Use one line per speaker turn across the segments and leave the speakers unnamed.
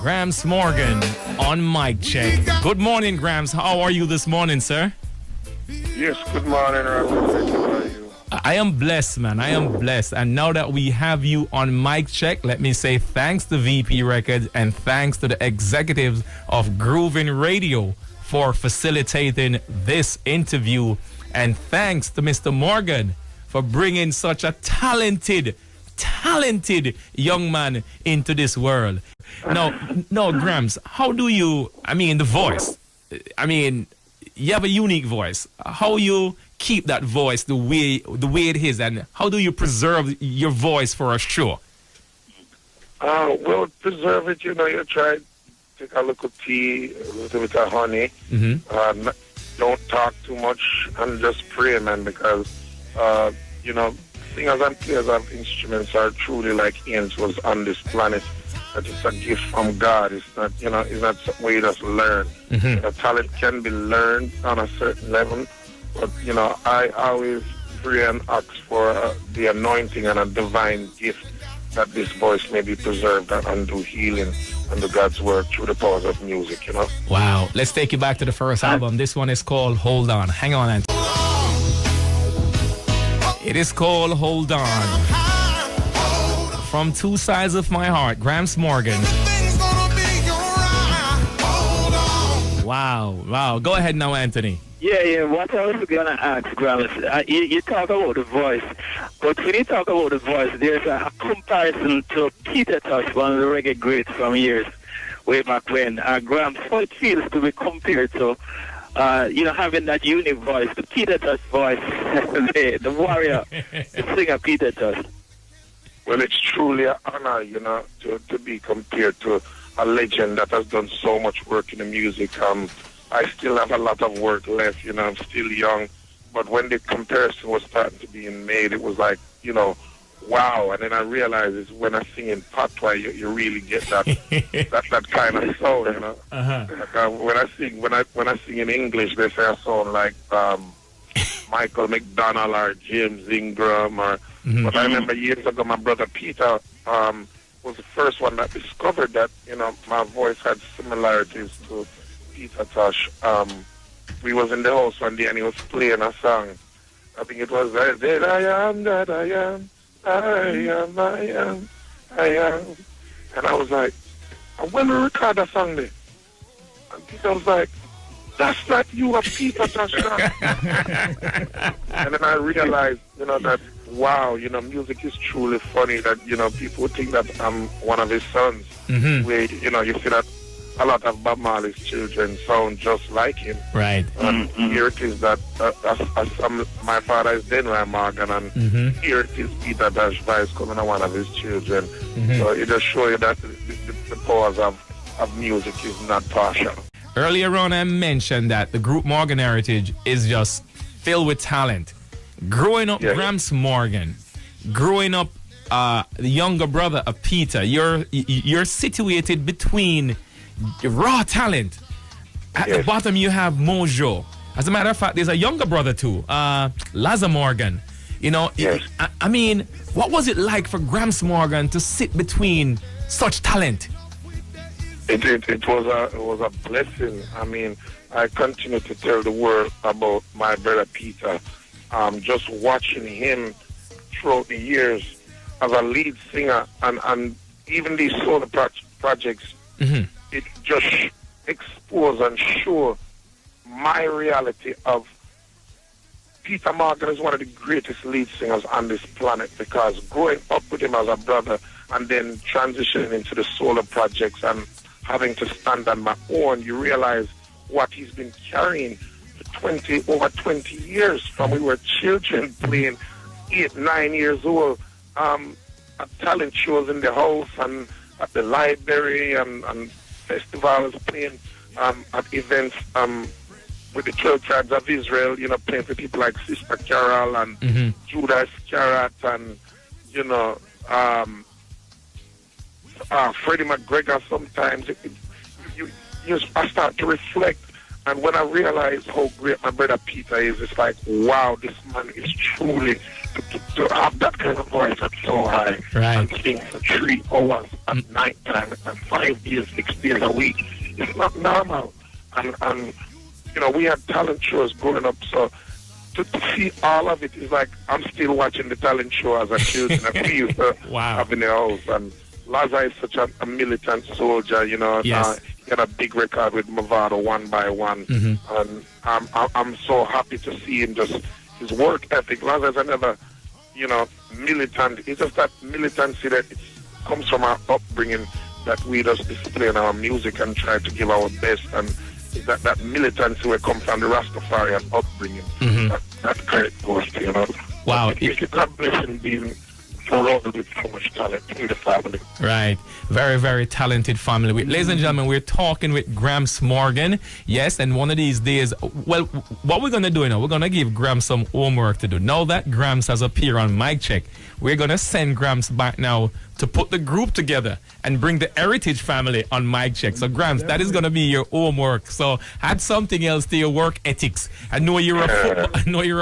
Gramps Morgan on mic check. Good morning, Gramps. How are you this morning, sir?
Yes, good morning, Robert. How are you?
I am blessed, man. I am blessed. And now that we have you on mic check, let me say thanks to VP Records and thanks to the executives of Groovin Radio for facilitating this interview. And thanks to Mr. Morgan for bringing such a talented young man into this world. No, Gramps, how do you, the voice, you have a unique voice. How you keep that voice the way it is, and how do you preserve your voice for a show?
Well, preserve it, you try to take a little tea, a little bit of honey.
Mm-hmm.
Don't talk too much and just pray, man, because, singers and players of instruments are truly like angels on this planet. That it's a gift from God. It's not, it's not something you just learn.
Mm-hmm.
Talent can be learned on a certain level, but, I always pray and ask for the anointing and a divine gift that this voice may be preserved and do healing and do God's work through the powers of music,
Wow. Let's take you back to the first album. This one is called Hold On. Hang on, Anthony. It is called Hold On. From Two Sides of My Heart, Gramps Morgan. Wow. Go ahead now, Anthony.
Yeah. What I was going to ask, Gramps, you talk about the voice, but when you talk about the voice, there's a comparison to Peter Tosh, one of the reggae greats from years way back when. Gramps, how it feels to be compared to, having that unique voice, the Peter Tosh voice, the warrior, the singer Peter Tosh.
Well, it's truly an honor, to be compared to a legend that has done so much work in the music. I still have a lot of work left, I'm still young. But when the comparison was starting to be made, it was like, wow. And then I realized it's when I sing in patois, you really get that that kind of sound,
Uh-huh.
Like, when I sing in English, they say I sound like Michael McDonald or James Ingram or.
Mm-hmm.
But I remember years ago, my brother Peter was the first one that discovered that, my voice had similarities to Peter Tosh. We was in the house one day and he was playing a song. I think it was, I am that I am, I am. And I was like, when we record that song there? And Peter was like, that's not you, a Peter Tosh. And then I realized, that, wow, music is truly funny that, people think that I'm one of his sons.
Mm-hmm.
Where, you see that a lot of Bob Marley's children sound just like him.
Right.
And here it is that my father is Denry Morgan, and here it is Peter Tosh voice coming on one of his children.
Mm-hmm.
So it just shows you that the powers of music is not partial.
Earlier on, I mentioned that the group Morgan Heritage is just filled with talent. Growing up,
yes.
Gramps Morgan, growing up, the younger brother of Peter, you're situated between raw talent. At
yes.
the bottom, you have Mojo. As a matter of fact, there's a younger brother too, Laza Morgan.
Yes.
What was it like for Gramps Morgan to sit between such talent?
It was a blessing. I continue to tell the world about my brother Peter. Just watching him throughout the years as a lead singer and even these solo projects,
Mm-hmm.
it just exposed and showed my reality of Peter Morgan is one of the greatest lead singers on this planet, because growing up with him as a brother and then transitioning into the solo projects and having to stand on my own, you realize what he's been carrying for over 20 years from we were children playing 8, 9 years old at talent shows in the house and at the library and festivals, playing at events with the 12 Tribes of Israel, playing for people like Sister Carol and Judas Carrot and, Freddie McGregor sometimes. I start to reflect And when I realized how great my brother Peter is, it's like, wow, this man is truly to have that kind of voice that's so high.
Right.
And sing for 3 hours at night time and 5 days, 6 days a week. It's not normal. And you know, we had talent shows growing up, so to see all of it is like I'm still watching the talent show as a kid and we used to have in the house. And Laza is such a militant soldier, you know.
Yes.
He had a big record with Movado, One by One. And I'm so happy to see him just, his work ethic. Laza is another, you know, militant. It's just that militancy that it comes from our upbringing that we just display in our music and try to give our best. And that militancy will come from the Rastafarian upbringing. That credit goes to, you know.
Wow.
It's a combination being surrounded with so much talent in the family.
Right. Very, very talented family. Ladies and gentlemen, we're talking with Gramps Morgan. Yes, and one of these days, well, what we're going to do now, we're going to give Gramps some homework to do. Now that Gramps has appeared on Mic Check, we're going to send Gramps back now to put the group together and bring the Heritage family on Mic Check. So, Gramps, that is going to be your homework. So, add something else to your work ethics. I know you're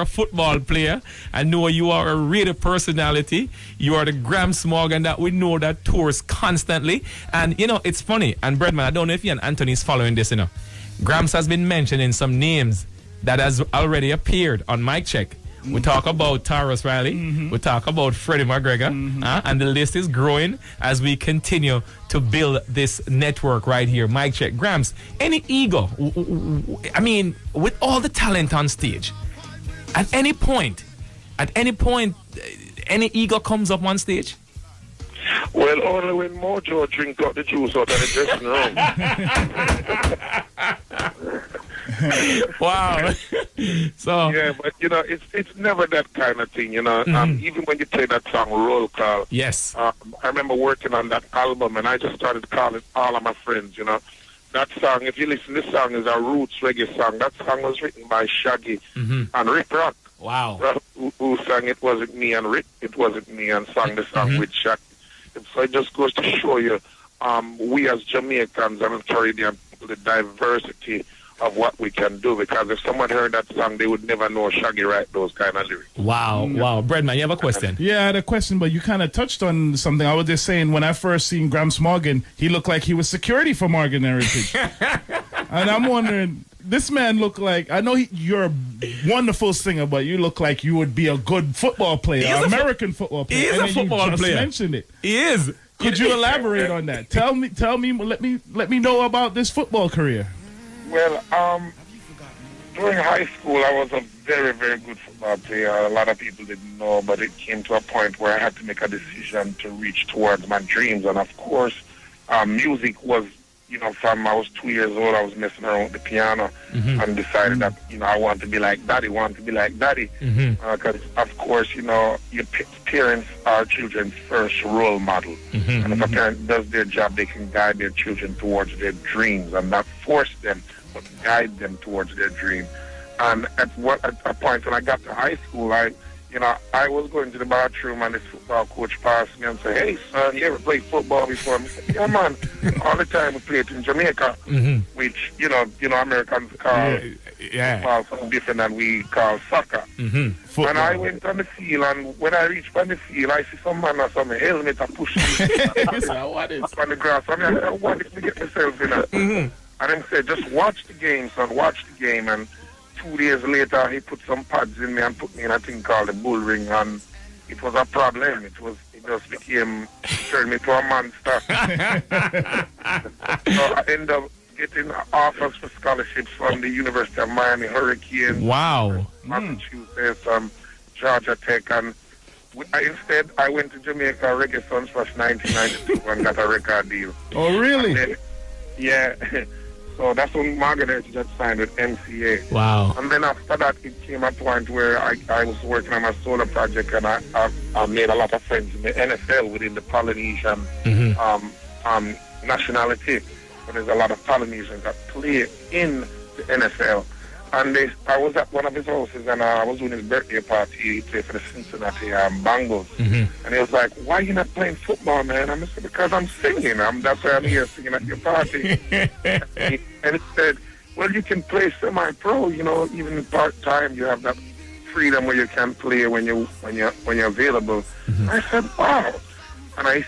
a football player. I know you are a radio personality. You are the Gramps Morgan that we know that tours constantly. And, you know, it's funny. And, Breadman, I don't know if you and Anthony's following this, you know. Gramps has been mentioning some names that has already appeared on Mic Check. We talk about Taurus Riley. We talk about Freddie McGregor. And the list is growing as we continue to build this network right here. Mic Check. Gramps, any ego? I mean, with all the talent on stage, at any point, any ego comes up on stage?
Well, only when Mojo drinks out the juice out of the dressing room.
Wow. So
yeah, but you know, it's never that kind of thing, you know. Even when you play that song Roll Call.
Yes.
I remember working on that album and I just started calling all of my friends, you know. That song, if you listen, this song is a roots reggae song. That song was written by Shaggy and Rick Rock.
Wow.
Who sang It Wasn't Me, and Rick It Wasn't Me, and sang the song with Shaggy. So it just goes to show you, we as Jamaicans and Caribbean people, the diversity of what we can do, because if someone heard that song, they would never know Shaggy write those kind of lyrics.
Wow. Breadman, you have a question?
Yeah, I had a question, but you kind of touched on something. I was just saying, when I first seen Gramps Morgan, he looked like he was security for Morgan Heritage. And I'm wondering, this man looked like, I know you're a wonderful singer, but you look like you would be a good football player, American football player.
He is a football player.
You just mentioned it.
He is.
Could you elaborate on that? Tell me, let me know about this football career.
Well, during high school, I was a very, very good football player. A lot of people didn't know, but it came to a point where I had to make a decision to reach towards my dreams. And of course, music was, you know, from I was 2 years old, I was messing around with the piano and decided that, you know, I want to be like daddy, because, of course, you know, your parents are children's first role model. And if a parent does their job, they can guide their children towards their dreams and not force them, but guide them towards their dream. And at a point when I got to high school, I was going to the bathroom and this football coach passed me and said, "Hey, son, you ever played football before?" I said, "Yeah, man. All the time we played in Jamaica," which, you know, Americans call football something different than we call soccer. And I went on the field, and when I reached on the field, I see some man with some helmet and push me up on the grass. I mean, I wanted to get myself in it. And then said, "Just watch the game, son, watch the game." And 2 days later, he put some pads in me and put me in a thing called the bull ring, and it was a problem. It just turned me to a monster. So I ended up getting offers for scholarships from the University of Miami Hurricanes.
Wow.
Massachusetts, Georgia Tech, and instead I went to Jamaica Reggae Suns Fest 1992 and got a record deal.
Oh, really?
Then, yeah. So that's when Morgan Heritage had signed with MCA.
Wow.
And then after that, it came a point where I was working on my solo project, and I made a lot of friends in the NFL within the Polynesian nationality. So there's a lot of Polynesians that play in the NFL. And I was at one of his houses, and I was doing his birthday party. He played for the Cincinnati Bengals. And he was like, "Why are you not playing football, man?" I said, "Because I'm singing. That's why I'm here singing at your party." And he said, well, you can play semi-pro, you know, even part-time. You have that freedom where you can play when you're available. I said, wow. And he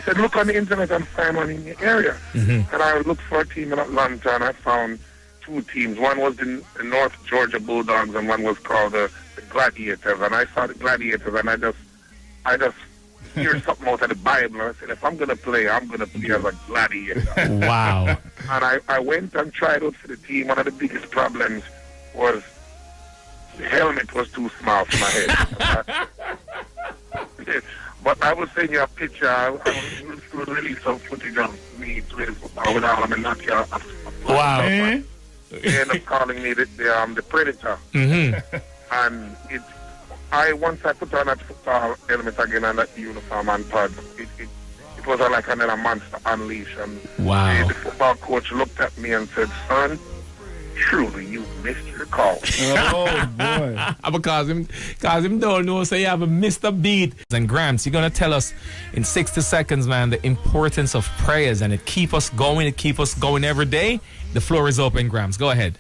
said, look on the internet and find one in your area. And I looked for a team in Atlanta, and I found 2 teams. One was the North Georgia Bulldogs, and one was called the Gladiators. And I saw the Gladiators, and I just hear something out of the Bible. And I said, if I'm going to play, I'm going to play as a gladiator.
Wow.
And I went and tried out for the team. One of the biggest problems was the helmet was too small for my head. But I will send you a picture. I will release some footage of me playing football with all of them.
Wow.
They end up calling me the Predator. And once I put on that football helmet again and that uniform and pads, it was like another monster unleashed. And
wow.
The football coach looked at me and said, son, truly, you missed your call.
Oh, boy.
Because him don't know, so you have a Mr. Beat. And Gramps, you're going to tell us in 60 seconds, man, the importance of prayers, and it keep us going every day. The floor is open, Gramps. Go ahead.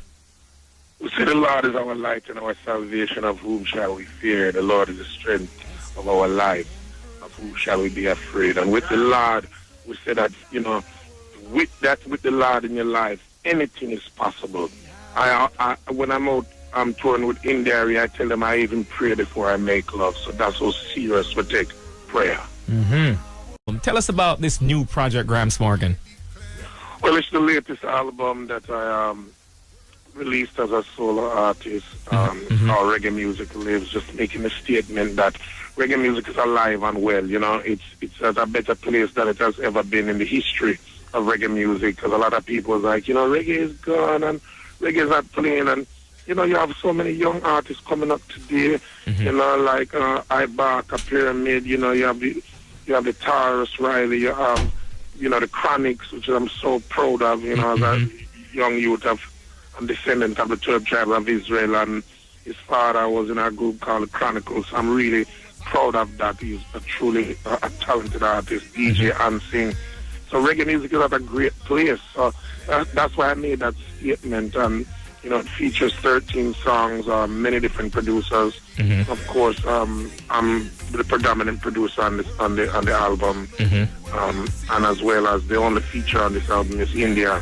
We say the Lord is our light and our salvation, of whom shall we fear? The Lord is the strength of our life, of whom shall we be afraid? And with the Lord, we say that, you know, with the Lord in your life, anything is possible. When I'm touring with India, I tell them I even pray before I make love. So that's how serious we take prayer.
Tell us about this new project, Gramps Morgan.
Well, it's the latest album that I released as a solo artist. Called Reggae Music Lives, just making a statement that reggae music is alive and well. You know, it's at a better place than it has ever been in the history of reggae music, because a lot of people are like, you know, reggae is gone and reggae is not playing, and you know, you have so many young artists coming up today, you know, like Ibaka, Pyramid, you know, you have the Taurus Riley, you have, you know, the Chronics, which I'm so proud of, you know, as a young youth I'm descendant of the 12th tribe of Israel, and his father was in a group called the Chronicles. I'm really proud of that. He's a truly talented artist, DJ and sing. So reggae music is at a great place. So that's why I made that statement. And you know, it features 13 songs, many different producers. Of course, I'm the predominant producer on the album, and as well as the only feature on this album is India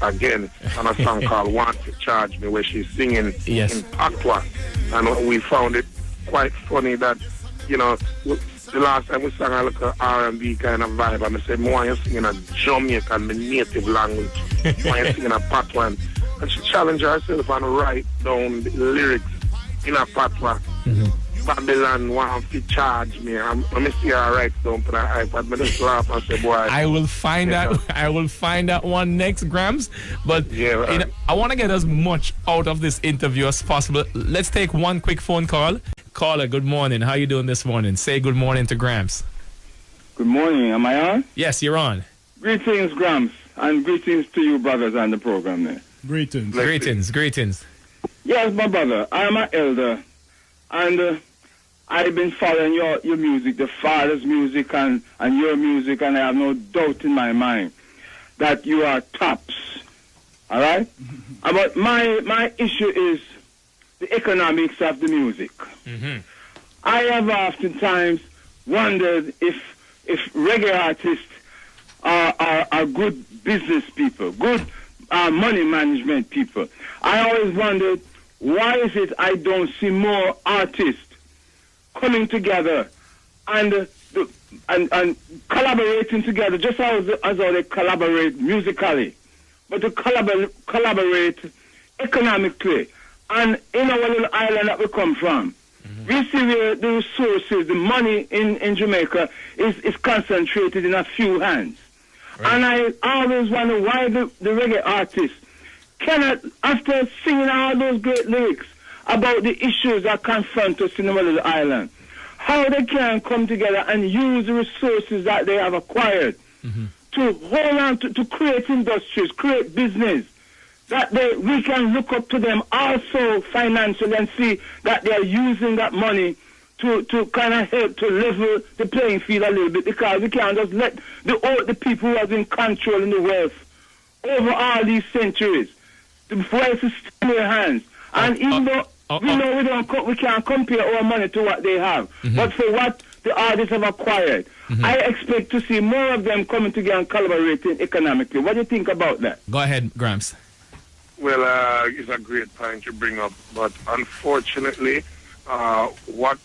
again on a song called "Want to Charge Me," where she's singing in Patois. And we found it quite funny that, you know, the last time we sang a little R&B kind of vibe, and I said, "Why you singing a Jamaican, my native language? Why you singing a Patois?" And she challenged herself and write down the lyrics in a Patois. Babylon want to charge me. I'm see her write down for the iPad. I just laugh and say, boy.
I will find that one next, Gramps. But I want to get as much out of this interview as possible. Let's take one quick phone call. Caller, good morning. How you doing this morning? Say good morning to Gramps.
Good morning. Am I on?
Yes, you're on.
Greetings, Gramps, and greetings to you brothers on the program there.
Greetings.
Yes, my brother. I'm an elder, and I've been following your music, the father's music and your music, and I have no doubt in my mind that you are tops. All right? But my issue is the economics of the music. I have oftentimes wondered if reggae artists are good business people, good money management people. I always wondered, why is it I don't see more artists coming together and collaborating together, just as how they collaborate musically, but to collaborate economically. And in our little island that we come from, we see where the resources, the money in Jamaica is concentrated in a few hands. Right. And I always wonder why the reggae artists cannot, after singing all those great lyrics about the issues that confront us in our little island, how they can come together and use the resources that they have acquired to hold on to create industries, create business, that we can look up to them also financially and see that they are using that money to kind of help to level the playing field a little bit, because we can't just let the people who have been controlling the wealth over all these centuries The voice is still in your hands. And even though we know we can't compare our money to what they have, but for what the artists have acquired, I expect to see more of them coming together and collaborating economically. What do you think about that?
Go ahead, Gramps.
Well, it's a great point you bring up, but unfortunately, what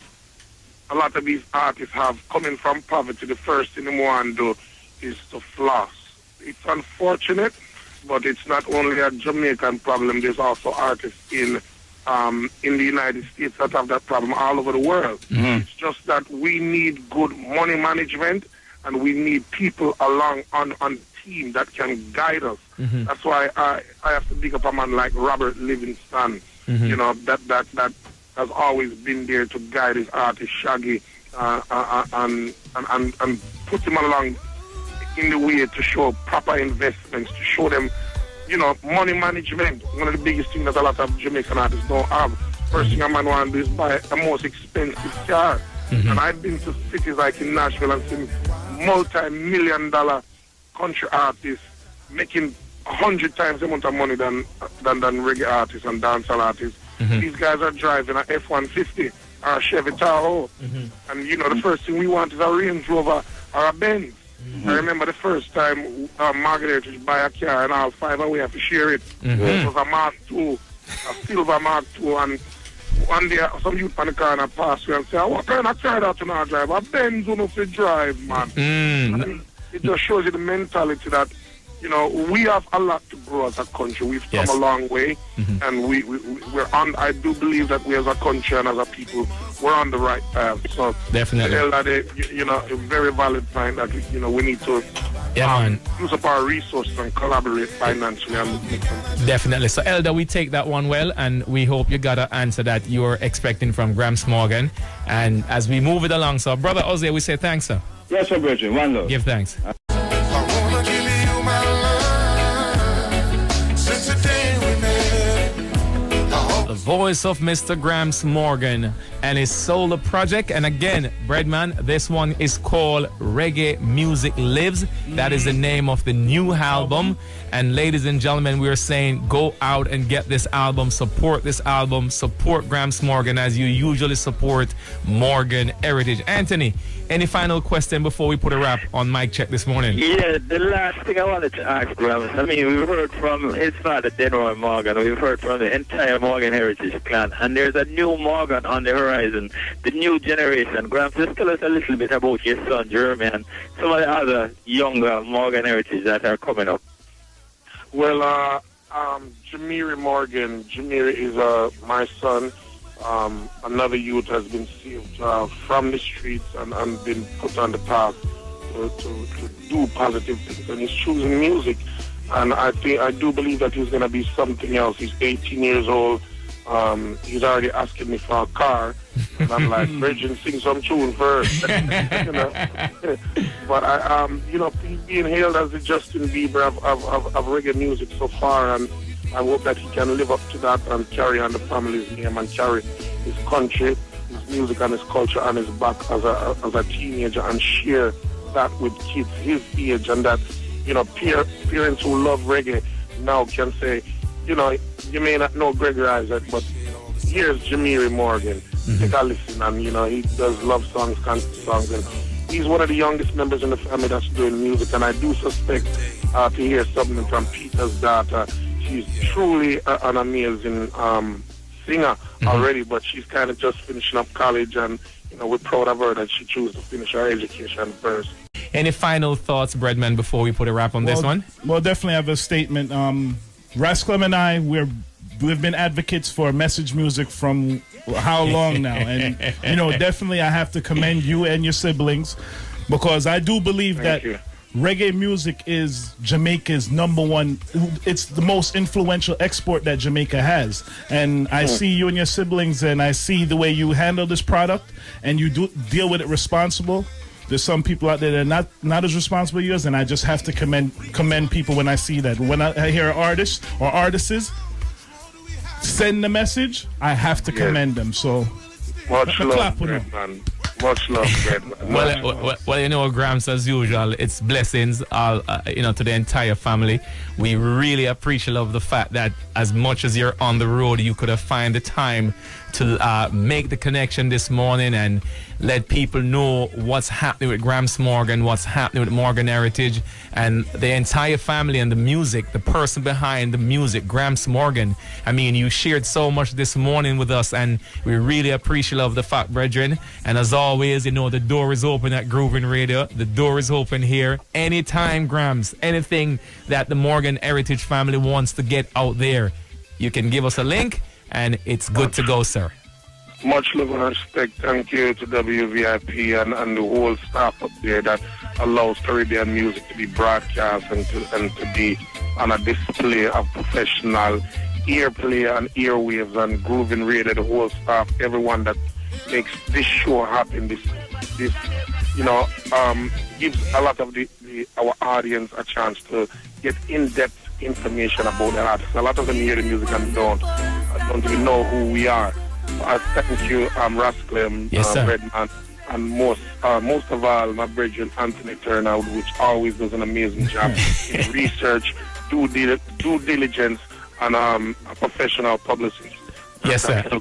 a lot of these artists have coming from poverty, the first thing they want to do is to floss. It's unfortunate, but it's not only a Jamaican problem. There's also artists in the United States that have that problem all over the world. It's just that we need good money management, and we need people along on team that can guide us. That's why I have to big up a man like Robert Livingston. You know, that has always been there to guide his artist Shaggy and put him along in the way to show proper investments, to show them, you know, money management. One of the biggest things that a lot of Jamaican artists don't have. First thing a man want to do is buy the most expensive car. And I've been to cities like in Nashville and seen multi-million-dollar country artists making 100 times the amount of money than reggae artists and dancehall artists. These guys are driving an F-150 or a Chevy Tahoe. And, you know, the first thing we want is a Range Rover or a Benz. I remember the first time Margaret Heritage buy a car and all five of we have to share it. It was a Mark II, a silver Mark II, and one day some youth on the car and I passed through and say, what kind of car that you not drive? A Benz you know to drive, man. And it just shows you the mentality that, you know, we have a lot to grow as a country. We've come a long way, and we're on. I do believe that we as a country and as a people, we're on the right path. So
definitely,
you know, a very valid point that you know we need to use up our resources and collaborate financially.
Definitely. So Elder, we take that one well, and we hope you got an answer that you're expecting from Gramps Morgan. And as we move it along, so Brother Ozzy, we say thanks, sir.
Yes, sir, Bridget. One love.
Give thanks. The voice of Mr. Gramps Morgan and his solo project. And again, Breadman, this one is called Reggae Music Lives. That is the name of the new album. And ladies and gentlemen, we are saying go out and get this album, support this album, support Gramps Morgan as you usually support Morgan Heritage. Anthony, any final question before we put a wrap on Mic Check this morning?
Yeah, the last thing I wanted to ask Gramps, I mean, we've heard from his father, Denroy Morgan, we've heard from the entire Morgan Heritage clan, and there's a new Morgan on the horizon, the new generation. Gramps, just tell us a little bit about your son, Jeremy, and some of the other younger Morgan Heritage that are coming up.
Well, Jamiri Morgan. Jamiri is my son. Another youth has been saved from the streets and been put on the path to do positive things. And he's choosing music. And I do believe that he's going to be something else. He's 18 years old. He's already asking me for a car. And I'm like, Virgin, sing some tune first. You know? But you know, he's being hailed as the Justin Bieber of reggae music so far, and I hope that he can live up to that and carry on the family's name and carry his country, his music and his culture on his back as a teenager and share that with kids his age, and that, you know, parents who love reggae now can say, you know, you may not know Gregory Isaac, but here's Jamiri Morgan. Take a listen, and, you know, he does love songs, country songs, and he's one of the youngest members in the family that's doing music, and I do suspect to hear something from Peter's daughter. She's truly an amazing singer already, but she's kind of just finishing up college, and, you know, we're proud of her that she chose to finish her education first.
Any final thoughts, Breadman, before we put a wrap on this one?
Well, definitely have a statement. Rasclem and I, we've been advocates for message music from how long now? And, you know, definitely I have to commend you and your siblings, because I do believe that reggae music is Jamaica's #1. It's the most influential export that Jamaica has. And I see you and your siblings, and I see the way you handle this product, and you do deal with it responsible. There's some people out there that are not as responsible as yours, and I just have to commend people when I see that. When I hear an artist or artists send the message, I have to commend them. So,
much love,
clap with them.
Man. Much love, Breadman.
Well, you know, Gramps, as usual, it's blessings, all to the entire family. We really appreciate the fact that as much as you're on the road, you could have find the time to make the connection this morning and let people know what's happening with Gramps Morgan, what's happening with Morgan Heritage, and the entire family and the music, the person behind the music, Gramps Morgan. I mean, you shared so much this morning with us, and we really appreciate the fact, brethren. And as always, you know, the door is open at Groovin Radio. The door is open here. Anytime, Gramps, anything that the Morgan Heritage family wants to get out there, you can give us a link, and it's good to go, sir.
Much love and respect. Thank you to WVIP and the whole staff up there that allows Caribbean music to be broadcast and to be on a display of professional earplay and earwaves and Groovin Radio, the whole staff, everyone that makes this show happen. This gives a lot of our audience a chance to get in-depth information about the artists. A lot of them hear the music and don't even know who we are. So I thank you, Rasclem,
yes,
Breadman, and most of all, my brethren Anthony Turner, which always does an amazing job in research, due diligence, and a professional publicist.
Yes, sir.
To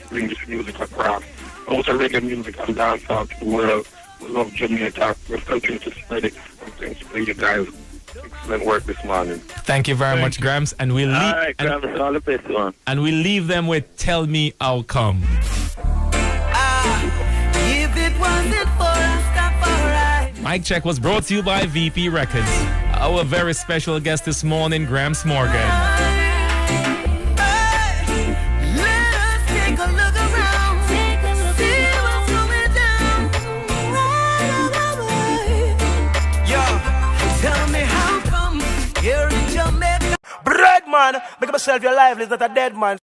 bring this music across. Also reggae music and dance out to the world. We love Jamaica. We're continuing to spread it. And thanks for you guys. Excellent work this morning.
Thank you very much, Gramps. And we'll leave.
All right, Gramps, all the best one.
And we'll leave them with "Tell Me I'll Come."
If it wasn't for us, stop alright.
Mic Check was brought to you by VP Records. Our very special guest this morning, Gramps Morgan.
Breadman, make myself your life is not a dead man.